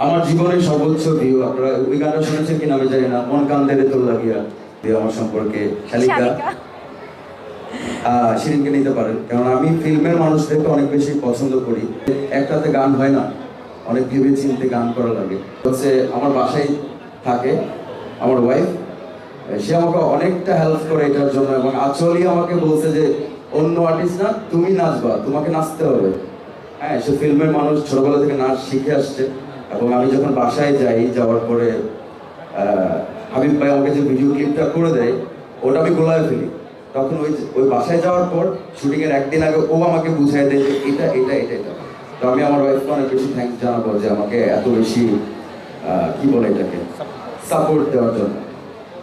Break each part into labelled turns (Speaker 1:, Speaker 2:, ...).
Speaker 1: আমার জীবনের সর্বোচ্চ ভিউ। আপনারা ওই গানটা শুনেছেন কিনা আমি জানি না, মন কান্দে রে তোর লাগিয়া দিয়ে আমার সম্পর্কে শালিকা শিরিনকে নিতে পারেন, কারণ আমি ফিল্মের মানুষদেরকে অনেক বেশি পছন্দ করি। একটাতে গান হয় না, অনেক ভেবে চিন্তে গান করা লাগে। হচ্ছে আমার বাসায় থাকে আমার ওয়াইফ, সে আমাকে অনেকটা হেল্প করে এটার জন্য, এবং আচলই আমাকে বলছে যে অন্য আর্টিস্ট না, তুমি নাচবা, তোমাকে নাচতে হবে। হ্যাঁ, সে ফিল্মের মানুষ, ছোটবেলা থেকে নাচ শিখে আসছে। এবং আমি যখন বাসায় যাই, যাওয়ার পরে হাবিব ভাই আমাকে যে ভিডিও ক্লিপটা করে দেয়, ওটা আমি গোলায় ফেলি। তখন ওই বাসায় যাওয়ার পর শুটিং এর একদিন আগে ও আমাকে বুঝাই দেয় যে এটা এটা এটা এটা। তো আমি আমার ওয়াইফকে অনেক বেশি থ্যাঙ্কস জানাবো যে আমাকে এত বেশি কি বলে এটাকে সাপোর্ট দেওয়ার জন্য।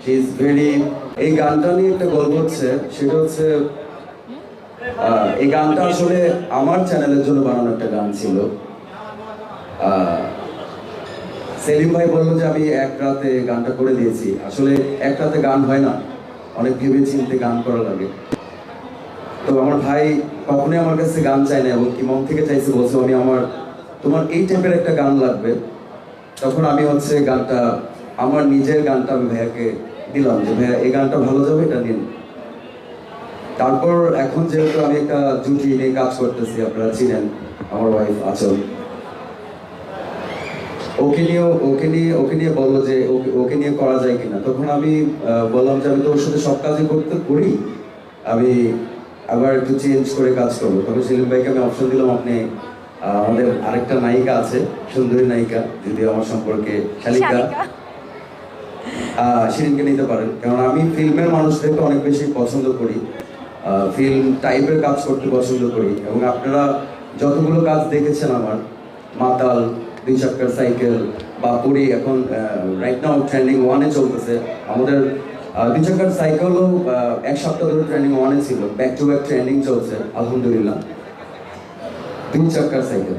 Speaker 1: She is very. এই গানটা নিয়ে একটা গল্প হচ্ছে, সেটা হচ্ছে এই গানটা আসলে আমার চ্যানেলের জন্য বানানো একটা গান ছিল। সেলিম ভাই বললো যে আমি এক রাতে গানটা করে দিয়েছি। আসলে এক রাতে গান হয় না, অনেক ভেবে চিন্তে গান করা লাগে। তো আমার ভাই কখনোই আমার কাছে গান চায় না, এবং কি মন থেকে চাইছে, বলছে আমি তোমার এই টাইপের একটা গান লাগবে। তখন আমি হচ্ছে গানটা, আমার নিজের গানটা আমি ভাইয়াকে দিলাম যে ভাইয়া এই গানটা ভালো যাবে, এটা নিন। তারপর এখন যেহেতু আমি একটা জুটি নিয়ে কাজ করতেছি, আপনারা চিনেন আমার ওয়াইফ আচল, ওকে নিয়ে বললো যে ওকে নিয়ে করা যায় কিনা। তখন আমি বললাম যে আমি তো ওর সাথে সব কাজই করি, আমি আবার একটু চেঞ্জ করে কাজ করবো। তখন সেলিম ভাইকে আমি অপশন দিলাম, আপনি আমাদের আরেকটা নায়িকা আছে, সুন্দরী নায়িকা, যদি আমার সম্পর্কে শালিকা শিরিনকে নিতে পারেন, কারণ আমি ফিল্মের মানুষদেরকে অনেক বেশি পছন্দ করি, ফিল্ম টাইপের কাজ করতে পছন্দ করি। এবং আপনারা যতগুলো কাজ দেখেছেন আমার, মাতাল, 2 চাকার সাইকেল বা পুরি, এখন রাইট নাও ট্রেন্ডিং 1-এ চলতেছে। আমাদের 2 চাকার সাইকেলও 1 সপ্তাহ ধরে ট্রেন্ডিং 1-এ ছিল, ব্যাক টু ব্যাক ট্রেন্ডিং চলছে আলহামদুলিল্লাহ। 2 চাকার সাইকেল